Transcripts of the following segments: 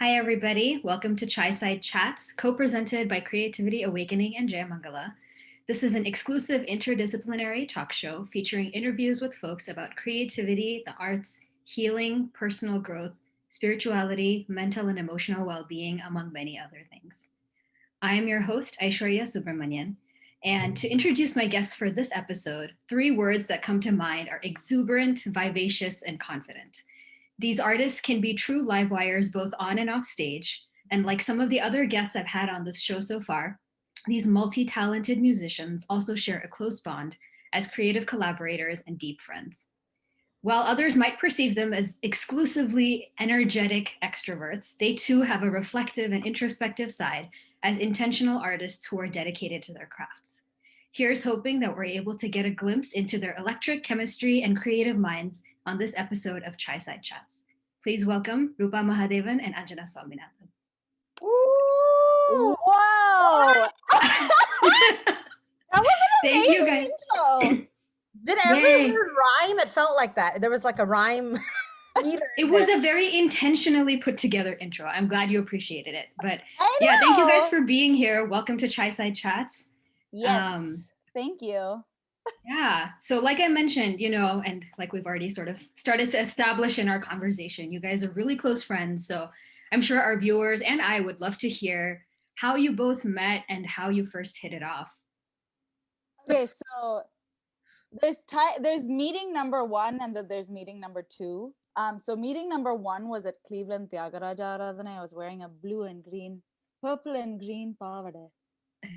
Hi, everybody. Welcome to Chai Side Chats, co-presented by Creativity Awakening and Jayamangala. This is an exclusive interdisciplinary talk show featuring interviews with folks about creativity, the arts, healing, personal growth, spirituality, mental and emotional well-being, among many other things. I am your host, Aishwarya Subramanian. And to introduce my guests for this episode, 3 words that come to mind are exuberant, vivacious, and confident. These artists can be true live wires both on and off stage. And like some of the other guests I've had on this show so far, these multi-talented musicians also share a close bond as creative collaborators and deep friends. While others might perceive them as exclusively energetic extroverts, they too have a reflective and introspective side as intentional artists who are dedicated to their crafts. Here's hoping that we're able to get a glimpse into their electric chemistry and creative minds on this episode of Chai Side Chats. Please welcome Roopa Mahadevan and Anjna Swaminathan. Ooh, whoa! That was an Thank you, amazing guys. intro. Did every word rhyme? It felt like that. There was like a rhyme meter. It was a very intentionally put together intro. I'm glad you appreciated it. But yeah, thank you guys for being here. Welcome to Chai Side Chats. Yes, thank you. Yeah. So like I mentioned, and like we've already sort of started to establish in our conversation, you guys are really close friends. So I'm sure our viewers and I would love to hear how you both met and how you first hit it off. Okay, so there's meeting number 1 and then there's meeting number 2. So meeting number 1 was at Cleveland Tyagaraja Aradhana. I was wearing a purple and green pavada.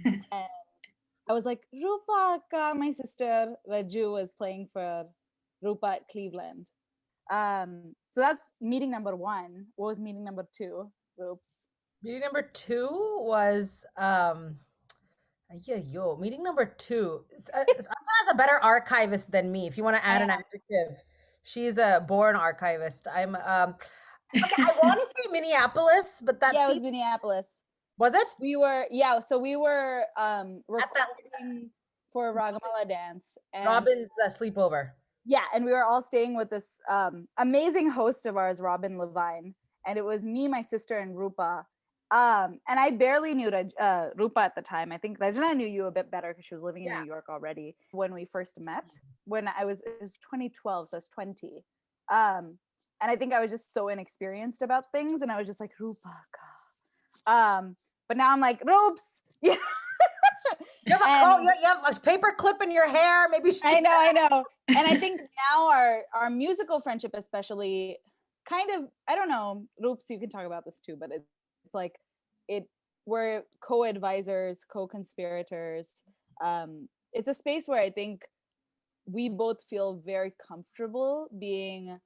And I was like, Roopa Akka, my sister Raju was playing for Roopa at Cleveland. So that's meeting number 1. What was meeting number 2, Roops? Meeting number 2 was meeting number 2. Anjana is a better archivist than me. If you want to add an adjective, she's a born archivist. I'm okay, I want to say Minneapolis, but that's it was Minneapolis. Was it? We were recording for Ragamala Dance. And Robin's sleepover. Yeah, and we were all staying with this amazing host of ours, Robin Levine. And it was me, my sister, and Roopa. And I barely knew Roopa at the time. I think Rajana knew you a bit better because she was living in New York already when we first met. When it was 2012, so I was 20. And I think I was just so inexperienced about things. And I was just like, Roopa. But now I'm like, Ropes. Yeah. You have a paper clip in your hair. Maybe I know. And I think now our musical friendship, especially, kind of, I don't know, Ropes, you can talk about this too, but it's like we're co-advisors, co-conspirators. It's a space where I think we both feel very comfortable being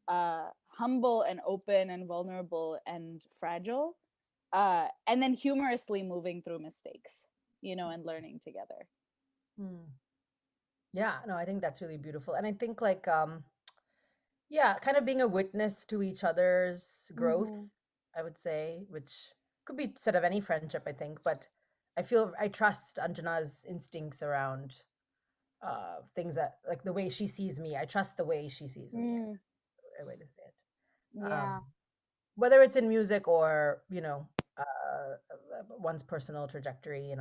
humble and open and vulnerable and fragile. And then humorously moving through mistakes, and learning together. Yeah, no, I think that's really beautiful. And I think like, kind of being a witness to each other's growth, I would say, which could be said of any friendship, I think, but I trust Anjana's instincts around things that, like the way she sees me. I trust the way she sees me. A way to say it. Yeah. Whether it's in music or, one's personal trajectory and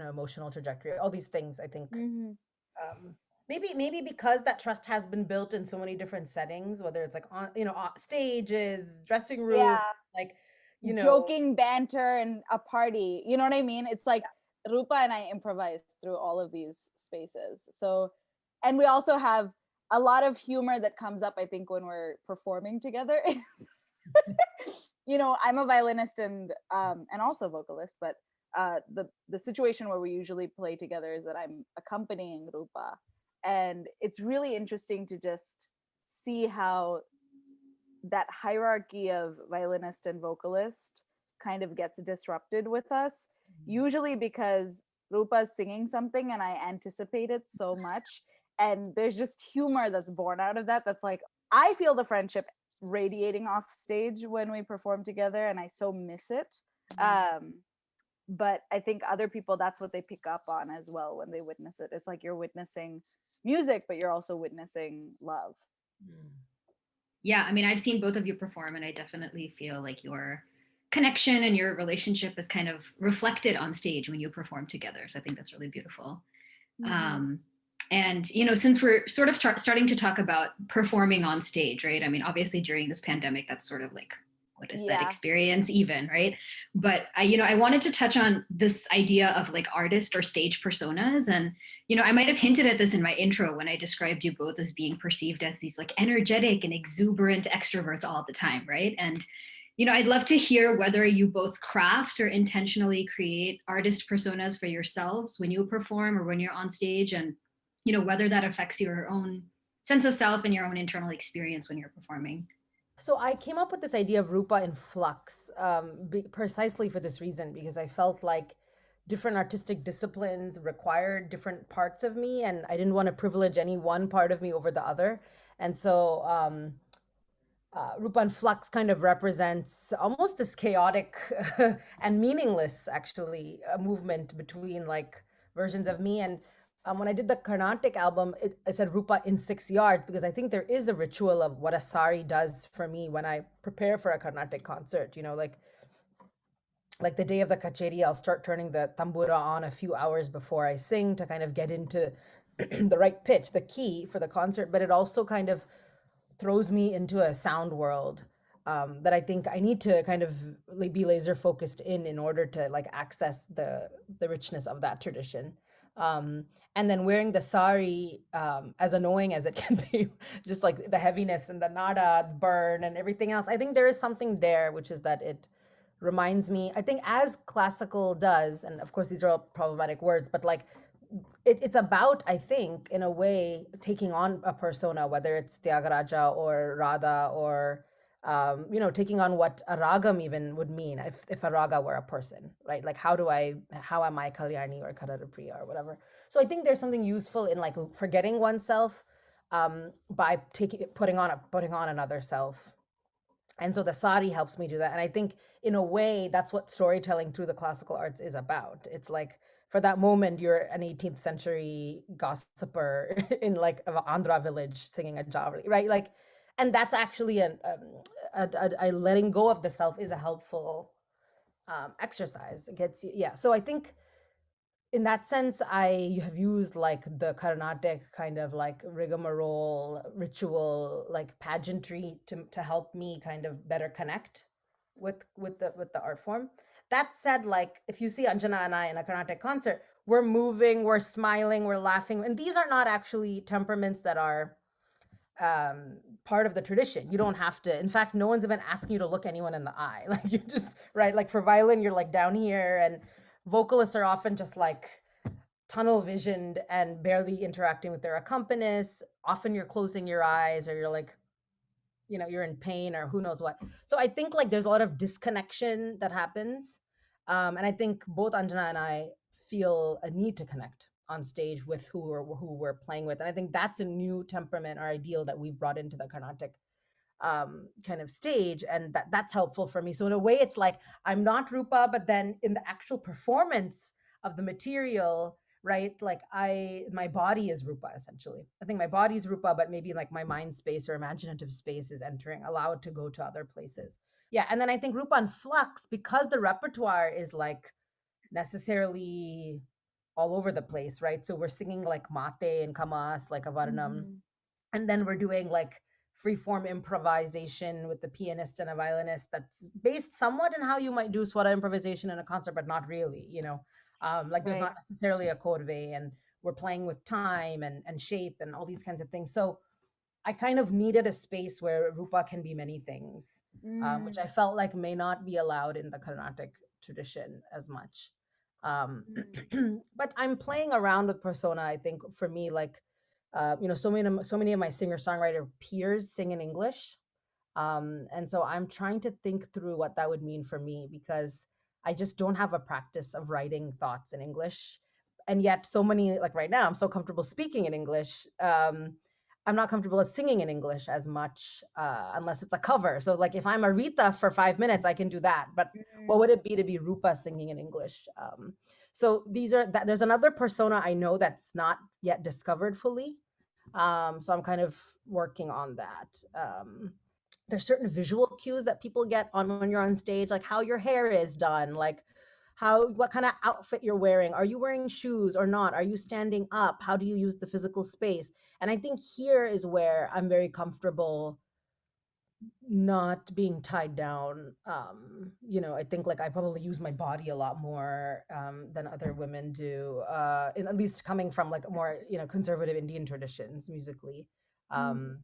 emotional trajectory, all these things, I think maybe because that trust has been built in so many different settings, whether it's like on stages, dressing room, like joking banter and a party, you know what I mean? It's like Roopa and I improvise through all of these spaces. So, and we also have a lot of humor that comes up, I think, when we're performing together. I'm a violinist and also vocalist, but the situation where we usually play together is that I'm accompanying Roopa, and it's really interesting to just see how that hierarchy of violinist and vocalist kind of gets disrupted with us, usually because Roopa's singing something and I anticipate it so much, and there's just humor that's born out of that. That's like, I feel the friendship radiating off stage when we perform together, and I so miss it. But I think other people, that's what they pick up on as well when they witness it. It's like you're witnessing music, but you're also witnessing love. Yeah, I mean, I've seen both of you perform, and I definitely feel like you're connection and your relationship is kind of reflected on stage when you perform together. So I think that's really beautiful. And, since we're sort of starting to talk about performing on stage, right? I mean, obviously during this pandemic, that's sort of like, what is that experience even, right? But I wanted to touch on this idea of like artist or stage personas. And, I might have hinted at this in my intro when I described you both as being perceived as these like energetic and exuberant extroverts all the time, right? And, I'd love to hear whether you both craft or intentionally create artist personas for yourselves when you perform or when you're on stage, and, whether that affects your own sense of self and your own internal experience when you're performing. So I came up with this idea of Roopa in flux precisely for this reason, because I felt like different artistic disciplines required different parts of me, and I didn't want to privilege any one part of me over the other. And so Roopa in flux kind of represents almost this chaotic and meaningless, actually, movement between like versions of me. And when I did the Carnatic album, I said Roopa in 6 yards, because I think there is the ritual of what a sari does for me when I prepare for a Carnatic concert. Like the day of the kacheri, I'll start turning the tambura on a few hours before I sing to kind of get into the right pitch, the key for the concert. But it also kind of throws me into a sound world that I think I need to kind of be laser focused in order to like access the richness of that tradition. And then wearing the sari, as annoying as it can be, just like the heaviness and the nada burn and everything else, I think there is something there, which is that it reminds me, I think as classical does, and of course these are all problematic words, but like it's about, I think, in a way, taking on a persona, whether it's Tyagaraja or Radha or taking on what a ragam even would mean if a raga were a person, right? Like how am I Kalyani or Kararapriya or whatever? So I think there's something useful in like forgetting oneself by putting on another self. And so the sari helps me do that. And I think in a way, that's what storytelling through the classical arts is about. It's like, for that moment, you're an 18th century gossiper in like an Andhra village singing a javali, right? Like, and that's actually a letting go of the self is a helpful exercise. It gets you, yeah. So I think in that sense, I have used like the Carnatic kind of like rigmarole, ritual, like pageantry to help me kind of better connect with the art form. That said, like if you see Anjana and I in a Carnatic concert, we're moving, we're smiling, we're laughing, and these are not actually temperaments that are part of the tradition. You don't have to. In fact, no one's even asking you to look anyone in the eye. Like you just, right? Like for violin, you're like down here, and vocalists are often just like tunnel visioned and barely interacting with their accompanists. Often you're closing your eyes, or you're like, you're in pain or who knows what. So I think like there's a lot of disconnection that happens. And I think both Anjana and I feel a need to connect on stage with who we're playing with. And I think that's a new temperament or ideal that we've brought into the Carnatic kind of stage. And that's helpful for me. So in a way, it's like, I'm not Roopa, but then in the actual performance of the material, right? Like my body is Roopa, essentially. I think my body is Roopa, but maybe like my mind space or imaginative space is allowed to go to other places. Yeah. And then I think Roopa in flux, because the repertoire is like necessarily all over the place, right? So we're singing like mate and kamas, like avaranam. And then we're doing like free-form improvisation with the pianist and a violinist that's based somewhat in how you might do swara improvisation in a concert, but not really, like there's not necessarily a corvée, and we're playing with time and shape and all these kinds of things. So I kind of needed a space where Roopa can be many things, which I felt like may not be allowed in the Carnatic tradition as much. But I'm playing around with persona. I think for me, like, so many of my singer-songwriter peers sing in English. And so I'm trying to think through what that would mean for me, because I just don't have a practice of writing thoughts in English. And yet so many, like right now, I'm so comfortable speaking in English. I'm not comfortable as singing in English as much, unless it's a cover. So like if I'm Aretha for 5 minutes, I can do that. But what would it be to be Roopa singing in English? So there's another persona I know that's not yet discovered fully. So I'm kind of working on that. there's certain visual cues that people get on when you're on stage, like how your hair is done, like what kind of outfit you're wearing. Are you wearing shoes or not? Are you standing up? How do you use the physical space? And I think here is where I'm very comfortable not being tied down. I think like I probably use my body a lot more than other women do, at least coming from like more, conservative Indian traditions musically. um,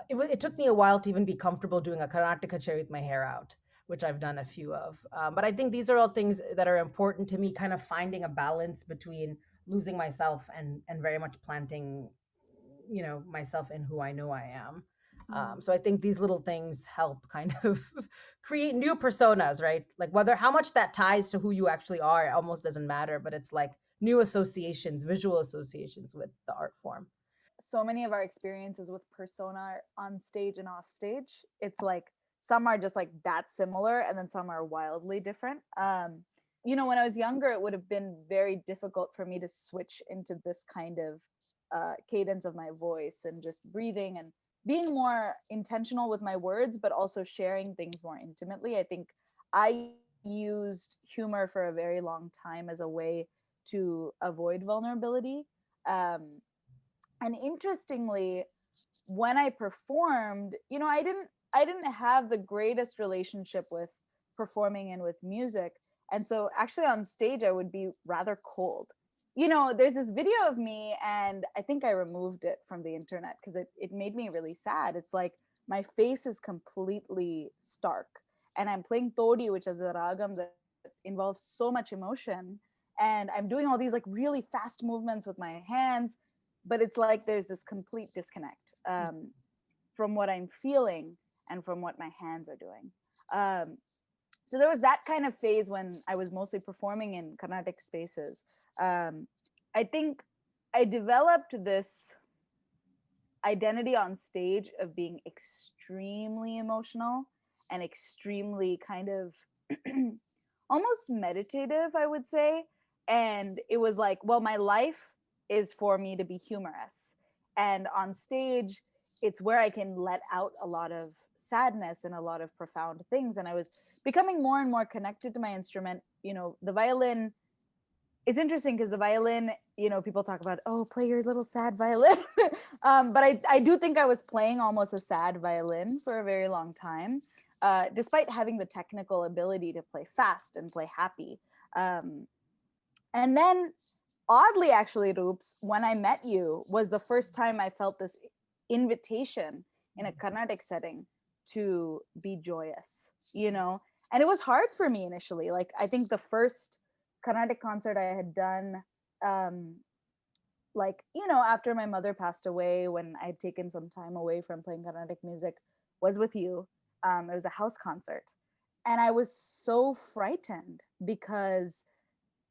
it took me a while to even be comfortable doing a Karnataka cherry with my hair out, which I've done a few of. But I think these are all things that are important to me, kind of finding a balance between losing myself and very much planting, myself in who I know I am. So I think these little things help kind of create new personas, right? Like whether how much that ties to who you actually are, it almost doesn't matter, but it's like new associations, visual associations with the art form. So many of our experiences with persona are on stage and off stage. It's like some are just like that similar, and then some are wildly different. When I was younger, it would have been very difficult for me to switch into this kind of cadence of my voice and just breathing and being more intentional with my words, but also sharing things more intimately. I think I used humor for a very long time as a way to avoid vulnerability. Um, and interestingly, when I performed, I didn't have the greatest relationship with performing and with music. And so actually on stage I would be rather cold. There's this video of me, and I think I removed it from the internet because it made me really sad. It's like my face is completely stark, and I'm playing Todi, which is a ragam that involves so much emotion. And I'm doing all these like really fast movements with my hands, but it's like there's this complete disconnect from what I'm feeling and from what my hands are doing. So there was that kind of phase when I was mostly performing in Carnatic spaces. I think I developed this identity on stage of being extremely emotional and extremely kind of almost meditative, I would say. And it was like, well, my life is for me to be humorous. And on stage, it's where I can let out a lot of sadness and a lot of profound things. And I was becoming more and more connected to my instrument. The violin, it's interesting because the violin, people talk about, oh, play your little sad violin. But I do think I was playing almost a sad violin for a very long time, despite having the technical ability to play fast and play happy. And then, oddly, actually, Roops, when I met you was the first time I felt this invitation in a Carnatic setting to be joyous, And it was hard for me initially. Like, I think the first Carnatic concert I had done, after my mother passed away, when I had taken some time away from playing Carnatic music, was with you. It was a house concert. And I was so frightened because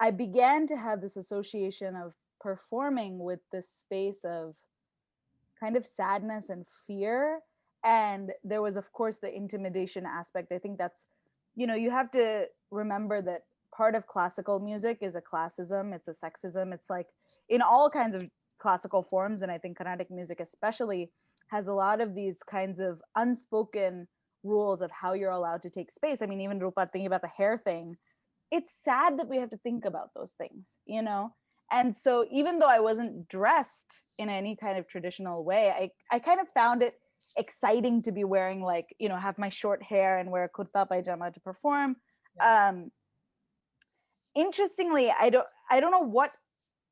I began to have this association of performing with this space of kind of sadness and fear. And there was, of course, the intimidation aspect. I think that's, you have to remember that part of classical music is a classism, it's a sexism. It's like in all kinds of classical forms. And I think Carnatic music especially has a lot of these kinds of unspoken rules of how you're allowed to take space. I mean, even Rupa, thinking about the hair thing, it's sad that we have to think about those things, And so even though I wasn't dressed in any kind of traditional way, I kind of found it exciting to be wearing have my short hair and wear a kurta pajama to perform. Yeah. Interestingly, I don't know what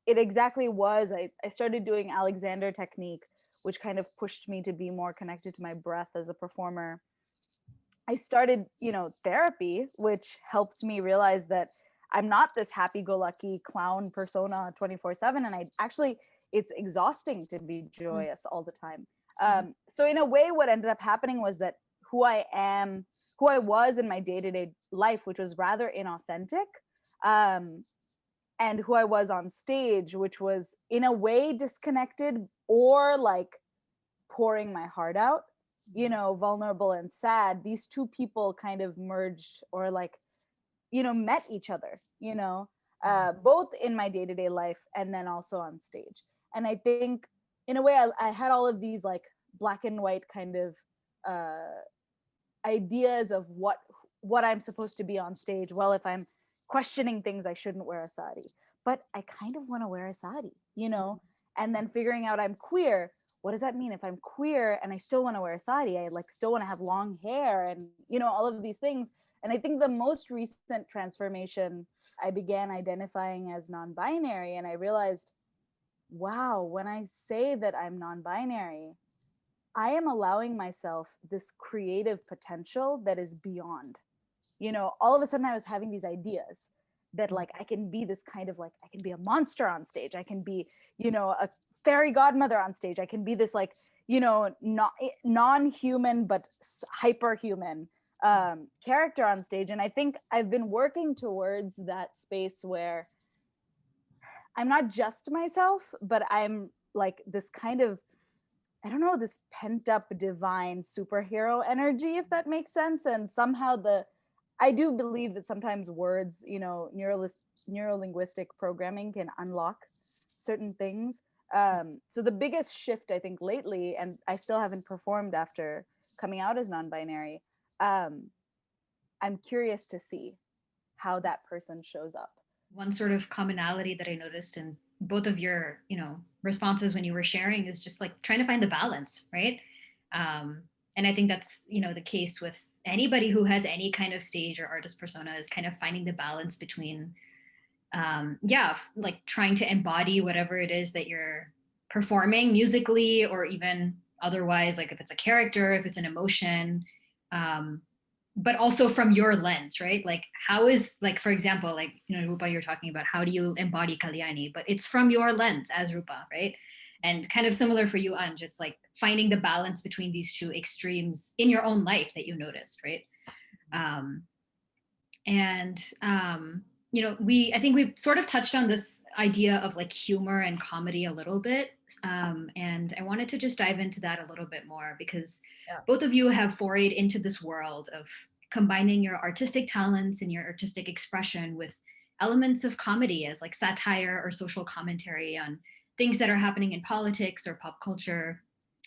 it exactly was. I started doing Alexander technique, which kind of pushed me to be more connected to my breath as a performer. I started, therapy, which helped me realize that I'm not this happy-go-lucky clown persona 24/7, and it's exhausting to be joyous all the time. So in a way, what ended up happening was that who I was in my day-to-day life, which was rather inauthentic, and who I was on stage, which was in a way disconnected or like pouring my heart out, vulnerable and sad. These two people kind of merged or met each other, both in my day-to-day life and then also on stage. And I think in a way I had all of these like black and white kind of ideas of what I'm supposed to be on stage. Well, if I'm questioning things, I shouldn't wear a sari, but I kind of want to wear a sari, and then figuring out I'm queer. What does that mean? If I'm queer and I still want to wear a sari, I like still want to have long hair and all of these things. And I think the most recent transformation, I began identifying as non-binary, and I realized, wow, when I say that I'm non-binary, I am allowing myself this creative potential that is beyond. All of a sudden I was having these ideas that like I can be this kind of like, I can be a monster on stage. I can be, a fairy godmother on stage. I can be this like, not non-human but hyperhuman character on stage. And I think I've been working towards that space where I'm not just myself, but I'm like this kind of, I don't know, this pent up divine superhero energy, if that makes sense. And somehow I do believe that sometimes words, neuro-linguistic programming can unlock certain things. So the biggest shift I think lately, and I still haven't performed after coming out as non-binary, I'm curious to see how that person shows up. One sort of commonality that I noticed in both of your, responses when you were sharing is just like trying to find the balance, right? And I think that's, the case with anybody who has any kind of stage or artist persona, is kind of finding the balance between, like trying to embody whatever it is that you're performing musically or even otherwise, like if it's a character, if it's an emotion, but also from your lens, right? Like how is, like, for example, like, Roopa, you're talking about how do you embody Kalyani, but it's from your lens as Roopa, right? And kind of similar for you, Anj, it's like finding the balance between these two extremes in your own life that you noticed, right? I think we've sort of touched on this idea of like humor and comedy a little bit. And I wanted to just dive into that a little bit more because both of you have forayed into this world of combining your artistic talents and your artistic expression with elements of comedy as like satire or social commentary on things that are happening in politics or pop culture.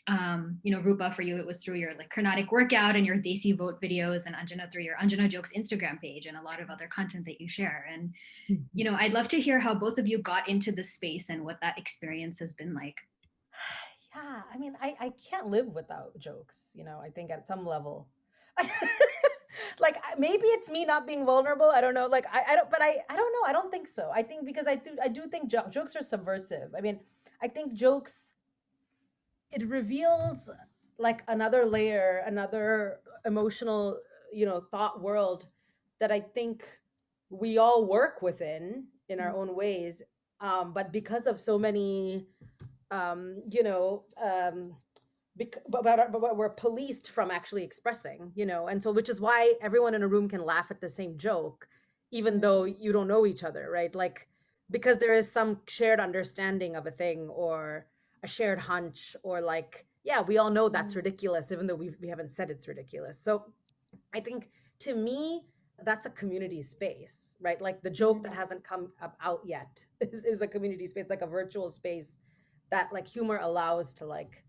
Roopa, for you, it was through your like Carnatic workout and your Desi vote videos, and Anjana through your Anjana Jokes Instagram page and a lot of other content that you share. And, I'd love to hear how both of you got into this space and what that experience has been like. Yeah, I mean, I can't live without jokes, I think at some level. Like maybe it's me not being vulnerable. I don't know. Like I don't know. I don't think so. I think because I do think jokes are subversive. I mean, I think jokes, it reveals like another layer, another emotional, thought world that I think we all work within in our own ways. But because of so many, but we're policed from actually expressing, and so which is why everyone in a room can laugh at the same joke, even though you don't know each other, right? Like because there is some shared understanding of a thing or a shared hunch, or like, yeah, we all know that's ridiculous, even though we haven't said it's ridiculous. So I think to me, that's a community space, right? Like the joke that hasn't come out yet is a community space, like a virtual space that like humor allows to like,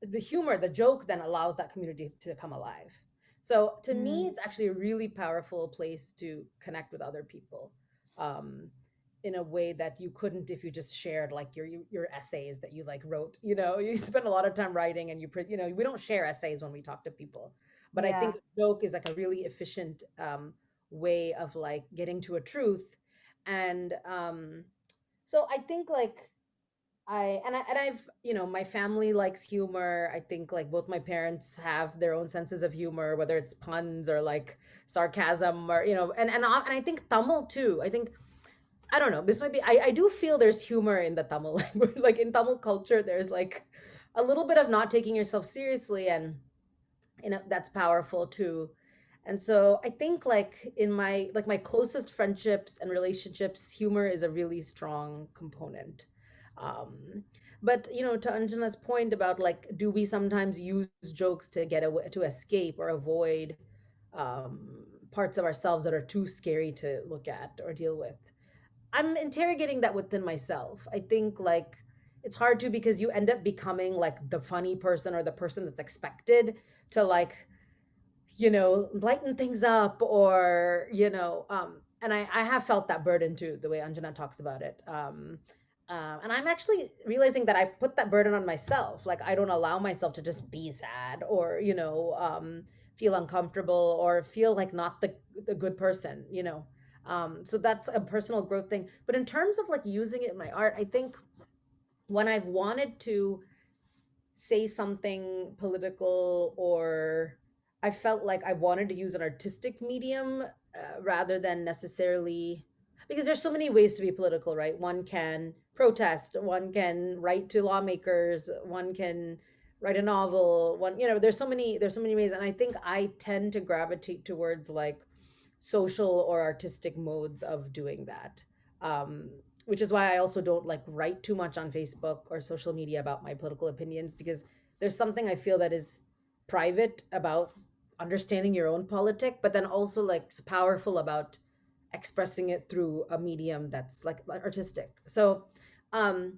the joke then allows that community to come alive. So to me, it's actually a really powerful place to connect with other people. In a way that you couldn't if you just shared like your essays that you like wrote, you spend a lot of time writing and we don't share essays when we talk to people, but I think a joke is like a really efficient way of like getting to a truth. And so I think like I've, my family likes humor. I think like both my parents have their own senses of humor, whether it's puns or like sarcasm or, and I think Tamil too. I think, I don't know, this might be, I do feel there's humor in the Tamil language. Like in Tamil culture, there's like a little bit of not taking yourself seriously, and, that's powerful too. And so I think like in my closest friendships and relationships, humor is a really strong component. But to Anjana's point about like, do we sometimes use jokes to get away, to escape or avoid parts of ourselves that are too scary to look at or deal with? I'm interrogating that within myself. I think like it's hard to, because you end up becoming like the funny person or the person that's expected to like, lighten things up, or and I have felt that burden too, the way Anjana talks about it. And I'm actually realizing that I put that burden on myself. Like, I don't allow myself to just be sad, or feel uncomfortable, or feel like not the good person. So that's a personal growth thing. But in terms of like using it in my art, I think when I've wanted to say something political, or I felt like I wanted to use an artistic medium, rather than necessarily, because there's so many ways to be political, right? One can protest, one can write to lawmakers, one can write a novel, there's so many ways. And I think I tend to gravitate towards like social or artistic modes of doing that. Um, which is why I also don't like write too much on Facebook or social media about my political opinions, because there's something I feel that is private about understanding your own politic, but then also like powerful about expressing it through a medium that's like artistic. So um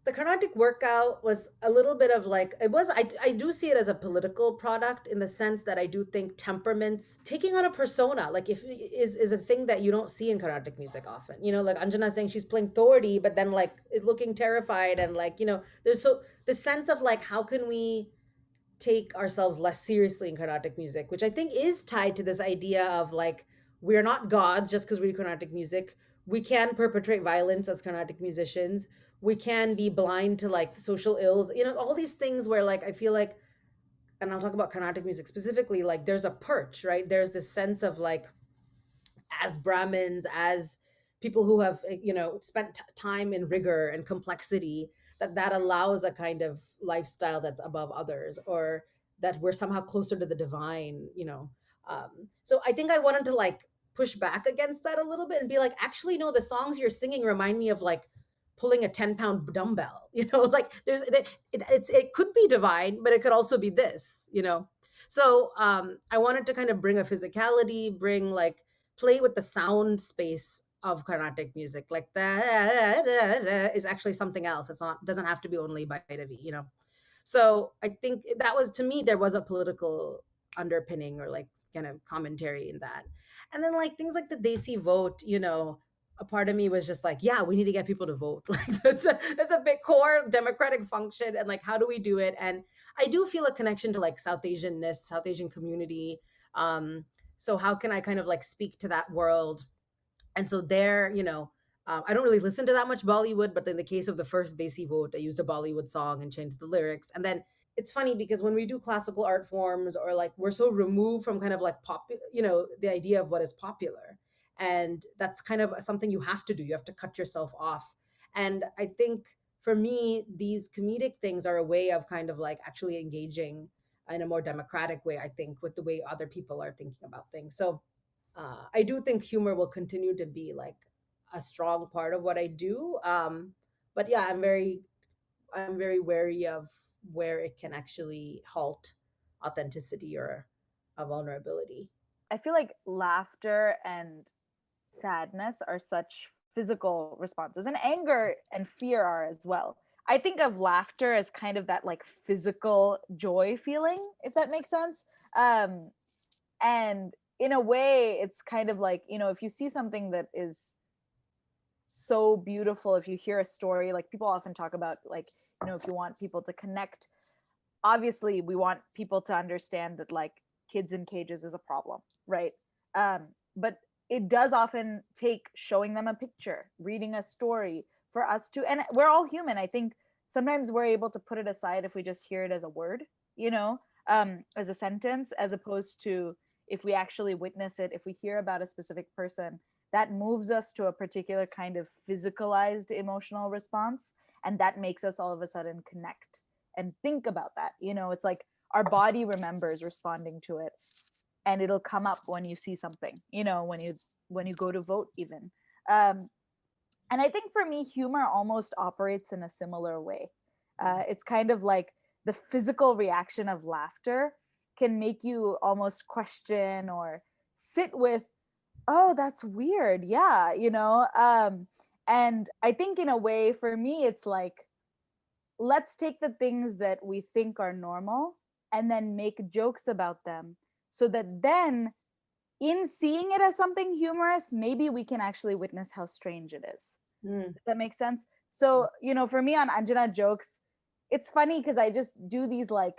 the Carnatic workout was a little bit of like, I do see it as a political product, in the sense that I do think temperaments taking on a persona, like, if is a thing that you don't see in Carnatic music often. Like Anjana saying she's playing Thordy, but then like is looking terrified, and like, there's so the sense of like, how can we take ourselves less seriously in Carnatic music, which I think is tied to this idea of like, we're not gods just because we do Carnatic music. We can perpetrate violence as Carnatic musicians. We can be blind to like social ills, all these things where like I feel like, and I'll talk about Carnatic music specifically, like there's a perch, right? There's this sense of like, as Brahmins, as people who have spent time in rigor and complexity, that allows a kind of lifestyle that's above others, or that we're somehow closer to the divine. So I think I wanted to like push back against that a little bit, and be like, actually no, the songs you're singing remind me of like pulling a 10-pound dumbbell. Like it could be divine, but it could also be this. So I wanted to kind of bring a physicality, bring like, play with the sound space of Carnatic music. Like that is actually something else. It's not, doesn't have to be only Bhairavi, So I think that was, to me, there was a political underpinning, or like kind of commentary in that. And then like things like the Desi vote, a part of me was just like, yeah, we need to get people to vote. Like that's a big core democratic function. And like, how do we do it? And I do feel a connection to like South Asian community. So how can I kind of like speak to that world? And so there, I don't really listen to that much Bollywood, but in the case of the first Desi vote, I used a Bollywood song and changed the lyrics. And then it's funny because when we do classical art forms, or like, we're so removed from kind of like the idea of what is popular. And that's kind of something you have to do. You have to cut yourself off. And I think for me, these comedic things are a way of kind of like actually engaging in a more democratic way, I think, with the way other people are thinking about things. So I do think humor will continue to be like a strong part of what I do. But yeah, I'm very wary of where it can actually halt authenticity or a vulnerability. I feel like laughter and sadness are such physical responses, and anger and fear are as well. I think of laughter as kind of that like physical joy feeling, if that makes sense. And in a way, it's kind of like, if you see something that is so beautiful, if you hear a story, like people often talk about, like, if you want people to connect, obviously we want people to understand that like kids in cages is a problem, right? But it does often take showing them a picture, reading a story for us to, and we're all human. I think sometimes we're able to put it aside if we just hear it as a word, as a sentence, as opposed to if we actually witness it, if we hear about a specific person, that moves us to a particular kind of physicalized emotional response. And that makes us all of a sudden connect and think about that. It's like our body remembers responding to it, and it'll come up when you see something, when you go to vote even. And I think for me, humor almost operates in a similar way. It's kind of like the physical reaction of laughter can make you almost question or sit with, oh, that's weird. Yeah. And I think in a way for me, it's like let's take the things that we think are normal and then make jokes about them, so that then in seeing it as something humorous, maybe we can actually witness how strange it is. Does that make sense? So, for me on Anjana jokes, it's funny because I just do these, like,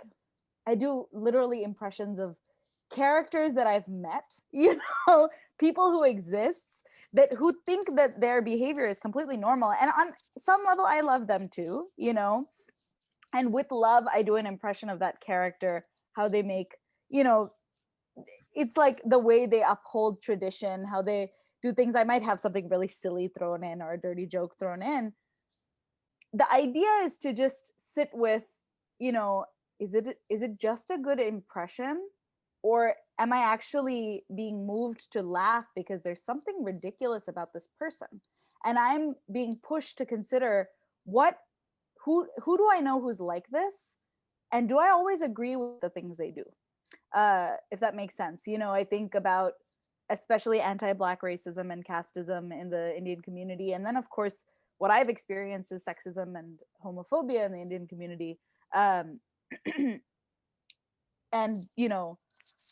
I do literally impressions of characters that I've met, people who exist, that who think that their behavior is completely normal. And on some level, I love them too, and with love, I do an impression of that character, how they make, it's like the way they uphold tradition, how they do things. I might have something really silly thrown in or a dirty joke thrown in. The idea is to just sit with, is it just a good impression, or am I actually being moved to laugh because there's something ridiculous about this person, and I'm being pushed to consider who do I know who's like this, and do I always agree with the things they do? If that makes sense. I think about especially anti-Black racism and casteism in the Indian community, and then of course what I've experienced is sexism and homophobia in the Indian community. And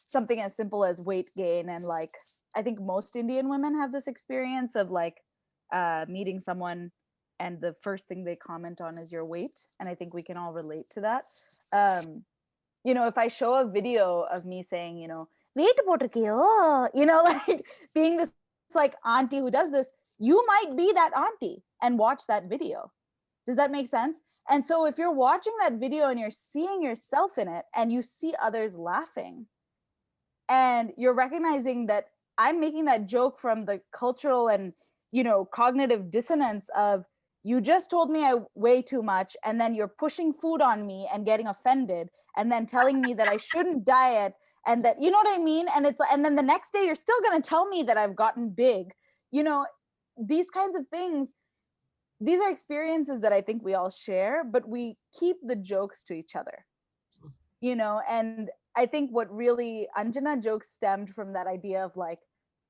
something as simple as weight gain, and like I think most Indian women have this experience of like meeting someone and the first thing they comment on is your weight, and I think we can all relate to that. If I show a video of me saying, weight potukkiyo, like being this like auntie who does this, you might be that auntie and watch that video. Does that make sense? And so if you're watching that video and you're seeing yourself in it and you see others laughing, and you're recognizing that I'm making that joke from the cultural and, cognitive dissonance of, you just told me I weigh too much, and then you're pushing food on me and getting offended, and then telling me that I shouldn't diet, and that, you know what I mean? And and then the next day you're still going to tell me that I've gotten big. These kinds of things, these are experiences that I think we all share, but we keep the jokes to each other, and I think what really Anjana jokes stemmed from that idea of like,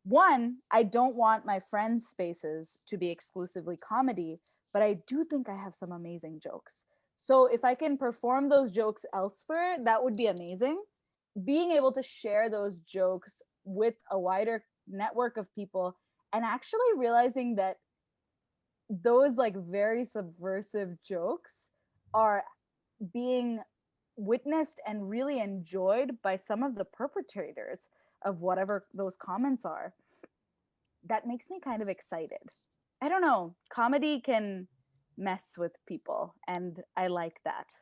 one, I don't want my friends' spaces to be exclusively comedy, but I do think I have some amazing jokes. So if I can perform those jokes elsewhere, that would be amazing. Being able to share those jokes with a wider network of people, and actually realizing that those like very subversive jokes are being witnessed and really enjoyed by some of the perpetrators of whatever those comments are, that makes me kind of excited. I don't know, comedy can mess with people, and I like that.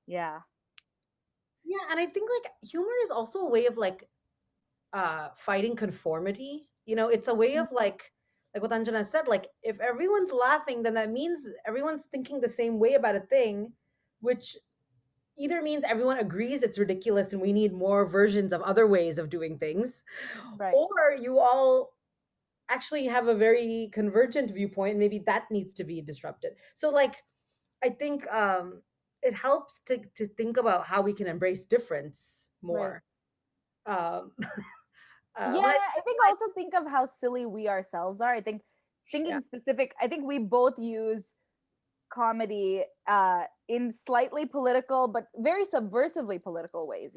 Yeah, and I think like humor is also a way of like fighting conformity. It's a way of like what Anjana said, like if everyone's laughing, then that means everyone's thinking the same way about a thing, which either means everyone agrees it's ridiculous and we need more versions of other ways of doing things, right. or you all actually have a very convergent viewpoint. Maybe that needs to be disrupted. So like I think it helps to think about how we can embrace difference more. Right. Um I think also think of how silly we ourselves are. I think thinking specific, I think we both use comedy in slightly political but very subversively political ways,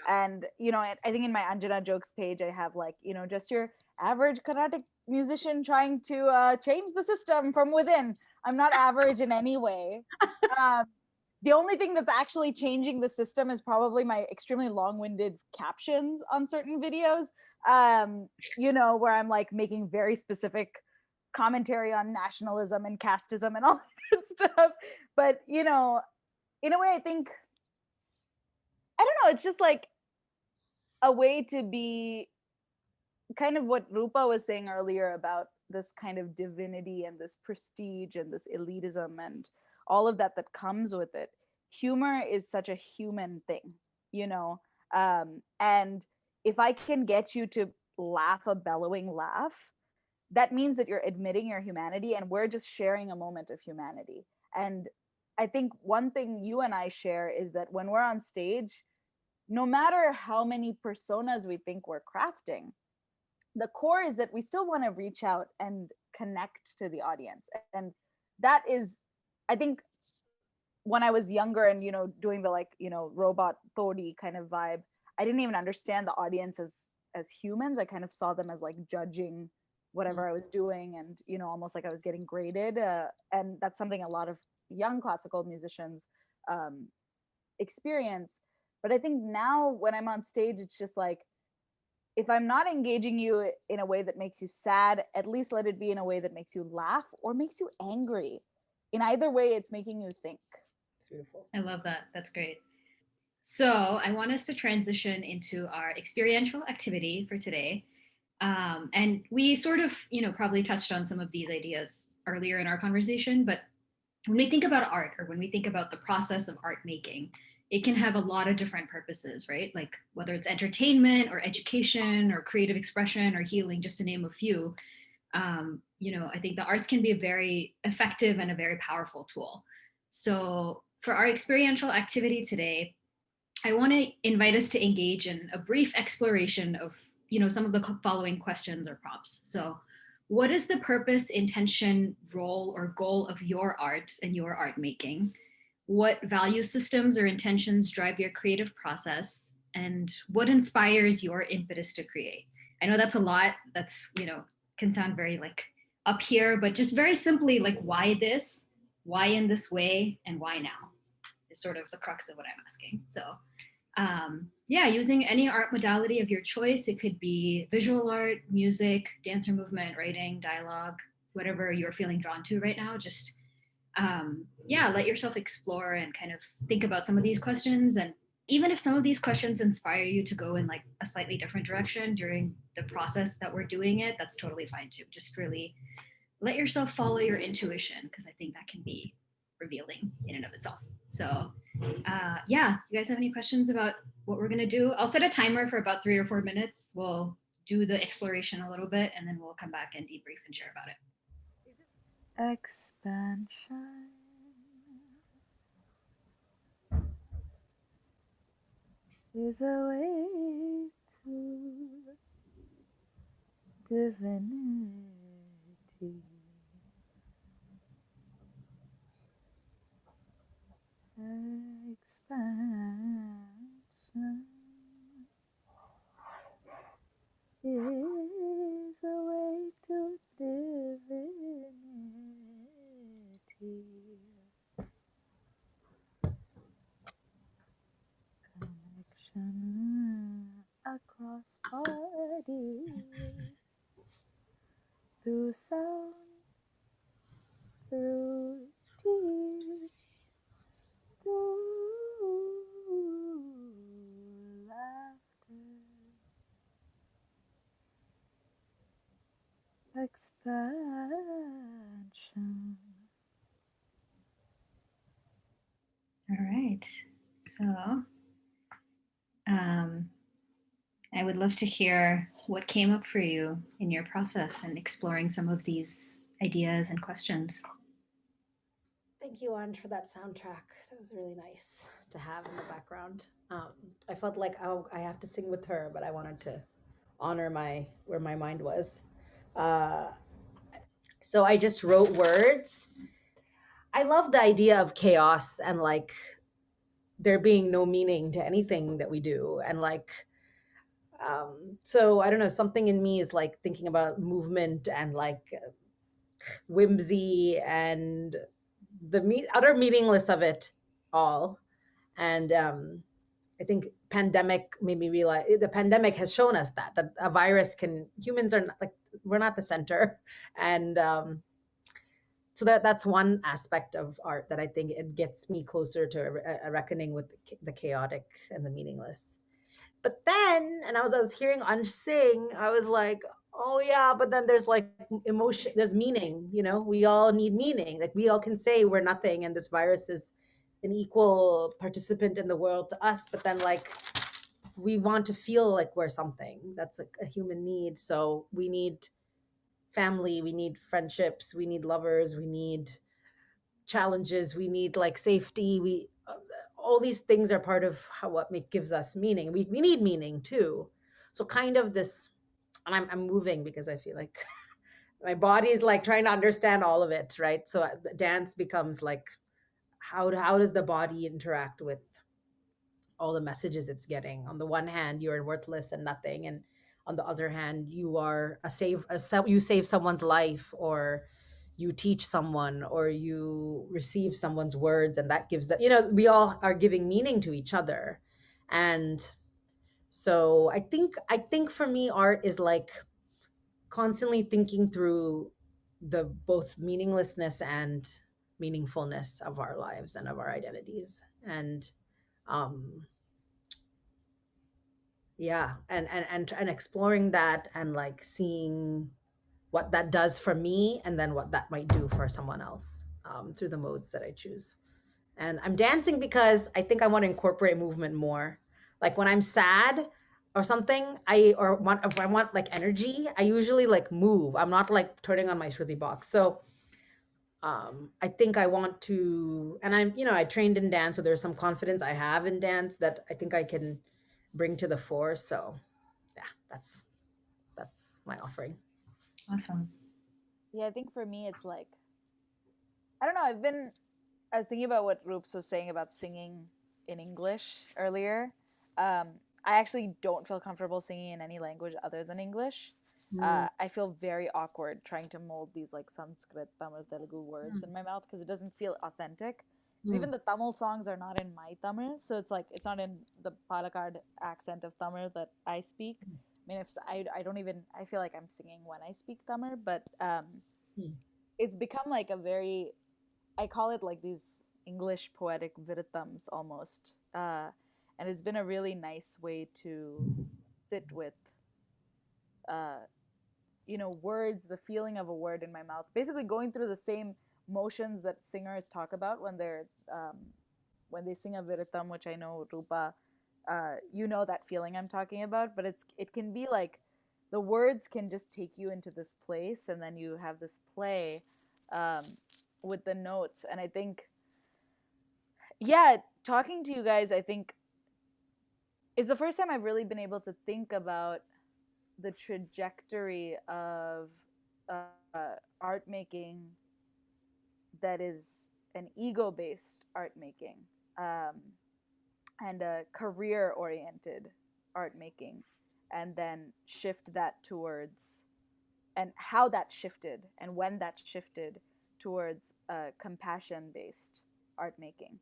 and I think in my Anjana jokes page I have like, just your average Carnatic musician trying to change the system from within. I'm not average in any way. The only thing that's actually changing the system is probably my extremely long-winded captions on certain videos, where I'm like making very specific commentary on nationalism and casteism and all that stuff. But, in a way, I think, I don't know, it's just like a way to be kind of what Roopa was saying earlier about this kind of divinity and this prestige and this elitism and all of that comes with it. Humor is such a human thing, and if I can get you to laugh a bellowing laugh, that means that you're admitting your humanity, and we're just sharing a moment of humanity. And I think one thing you and I share is that when we're on stage, no matter how many personas we think we're crafting, the core is that we still want to reach out and connect to the audience. And that is, I think, when I was younger and, you know, doing the like, you know, robot Todi kind of vibe, I didn't even understand the audience as humans. I kind of saw them as like judging whatever I was doing, and, you know, almost like I was getting graded. And that's something a lot of young classical musicians um, experience. But I think now when I'm on stage, it's just like, if I'm not engaging you in a way that makes you sad, at least let it be in a way that makes you laugh or makes you angry. In either way, it's making you think. It's beautiful. I love that. That's great. So I want us to transition into our experiential activity for today. And we sort of, you know, probably touched on some of these ideas earlier in our conversation, but when we think about art, or when we think about the process of art making, it can have a lot of different purposes, right? Like whether it's entertainment or education or creative expression or healing, just to name a few. You know, I think the arts can be a very effective and a very powerful tool. So for our experiential activity today, I want to invite us to engage in a brief exploration of, you know, some of the following questions or prompts. So, what is the purpose, intention, role, or goal of your art and your art making? What value systems or intentions drive your creative process? And what inspires your impetus to create? I know that's a lot. That's, you know, can sound very like up here, but just very simply, like, why this? Why in this way? And why now? Is sort of the crux of what I'm asking. So, yeah, using any art modality of your choice. It could be visual art, music, dance or movement, writing, dialogue, whatever you're feeling drawn to right now. Just, yeah, let yourself explore and kind of think about some of these questions. And even if some of these questions inspire you to go in like a slightly different direction during the process that we're doing it, that's totally fine too. Just really let yourself follow your intuition, because I think that can be revealing in and of itself. So yeah, you guys have any questions about what we're gonna do? I'll set a timer for about 3 or 4 minutes. We'll do the exploration a little bit, and then we'll come back and debrief and share about it. Expansion is a way to divinity. Expansion is a way to divinity. Connection across bodies through sound, through tears, through laughter. Expansion. All right. So I would love to hear what came up for you in your process and exploring some of these ideas and questions. Thank you, Anj, for that soundtrack. That was really nice to have in the background. I felt like, oh, I have to sing with her, but I wanted to honor where my mind was. So I just wrote words. I love the idea of chaos and like there being no meaning to anything that we do. And like, so I don't know, something in me is like thinking about movement and like whimsy and the utter meaningless of it all. And I think pandemic made me realize the pandemic has shown us that a virus humans are not, like, we're not the center. And so that's one aspect of art that I think it gets me closer to a reckoning with the chaotic and the meaningless. But then, and as I was hearing Anj sing, I was like, oh yeah, but then there's like emotion, there's meaning, you know, we all need meaning. Like we all can say we're nothing and this virus is an equal participant in the world to us, but then like we want to feel like we're something. That's like a human need. So we need family, we need friendships, we need lovers, we need challenges, we need like safety, all these things are part of what gives us meaning. We need meaning too. So kind of this, and I'm moving because I feel like my body is like trying to understand all of it, right? So the dance becomes like how does the body interact with all the messages it's getting? On the one hand, you're worthless and nothing, and on the other hand, you are you save someone's life, or you teach someone, or you receive someone's words, and that gives that, we all are giving meaning to each other. And so I think for me, art is like constantly thinking through the both meaninglessness and meaningfulness of our lives and of our identities. And um yeah, and exploring that, and like seeing what that does for me, and then what that might do for someone else, through the modes that I choose. And I'm dancing because I think I want to incorporate movement more. Like when I'm sad or something, if I want like energy, I usually like move. I'm not like turning on my Shruti box. So I think I want to, and I trained in dance, so there's some confidence I have in dance that I think I can bring to the fore. So yeah, that's my offering. Awesome. Yeah, I think for me it's like, I don't know, I was thinking about what Roops was saying about singing in English earlier. I actually don't feel comfortable singing in any language other than English. I feel very awkward trying to mold these like Sanskrit, Tamil, Telugu words in my mouth because it doesn't feel authentic. Even the Tamil songs are not in my Tamil, so it's like it's not in the Palakkad accent of Tamil that I speak. I mean, if I don't even, I feel like I'm singing when I speak Tamil, but it's become like a very, I call it like these English poetic viritams almost, and it's been a really nice way to sit with, words, the feeling of a word in my mouth, basically going through the same motions that singers talk about when they sing a viritam, which I know, Rupa, that feeling I'm talking about. But it can be like the words can just take you into this place, and then you have this play with the notes. And I think, talking to you guys, I think is the first time I've really been able to think about the trajectory of art making that is an ego-based art making, and a career-oriented art making, and then shift that towards, and how that shifted and when that shifted towards compassion-based art making.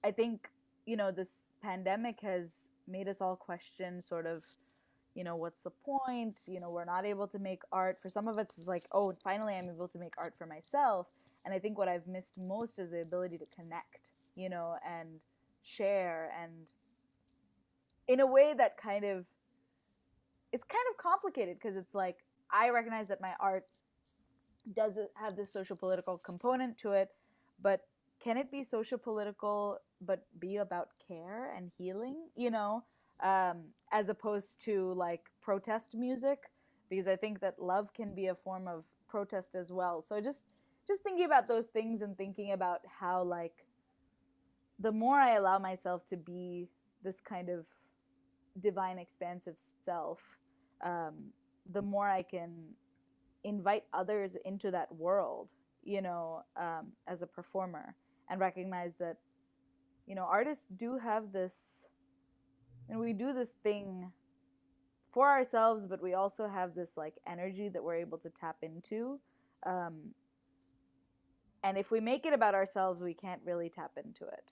I think, this pandemic has made us all question sort of, what's the point? We're not able to make art. For some of us, it's like, oh, finally I'm able to make art for myself. And I think what I've missed most is the ability to connect, and share, and in a way that it's kind of complicated, because it's like, I recognize that my art does have this social political component to it, but can it be social political but be about care and healing, as opposed to like protest music? Because I think that love can be a form of protest as well. So just thinking about those things, and thinking about how, like, the more I allow myself to be this kind of divine expansive self, the more I can invite others into that world, as a performer, and recognize that, artists do have this, and we do this thing for ourselves, but we also have this like energy that we're able to tap into. And if we make it about ourselves, we can't really tap into it.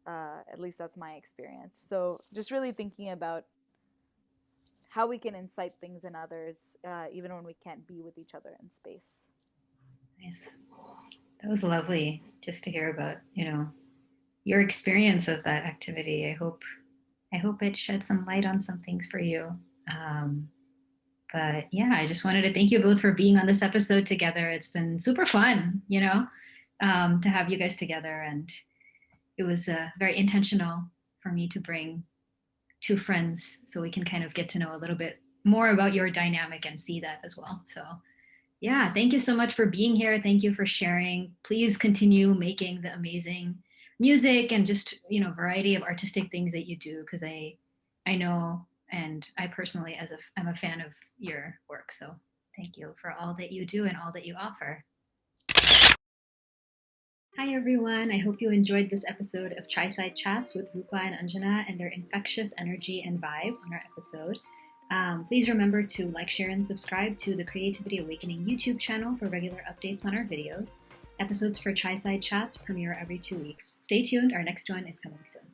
At least that's my experience. So just really thinking about how we can incite things in others, even when we can't be with each other in space. Nice. That was lovely just to hear about, your experience of that activity. I hope it shed some light on some things for you. But yeah, I just wanted to thank you both for being on this episode together. It's been super fun, to have you guys together. And it was very intentional for me to bring two friends so we can kind of get to know a little bit more about your dynamic and see that as well. So yeah, thank you so much for being here. Thank you for sharing. Please continue making the amazing music and just, variety of artistic things that you do, because I know, and I personally I'm a fan of your work. So thank you for all that you do and all that you offer. Hi everyone, I hope you enjoyed this episode of Chai Side Chats with Roopa and Anjana and their infectious energy and vibe on our episode. Please remember to like, share, and subscribe to the Creativity Awakening YouTube channel for regular updates on our videos. Episodes for Chai Side Chats premiere every 2 weeks. Stay tuned, our next one is coming soon.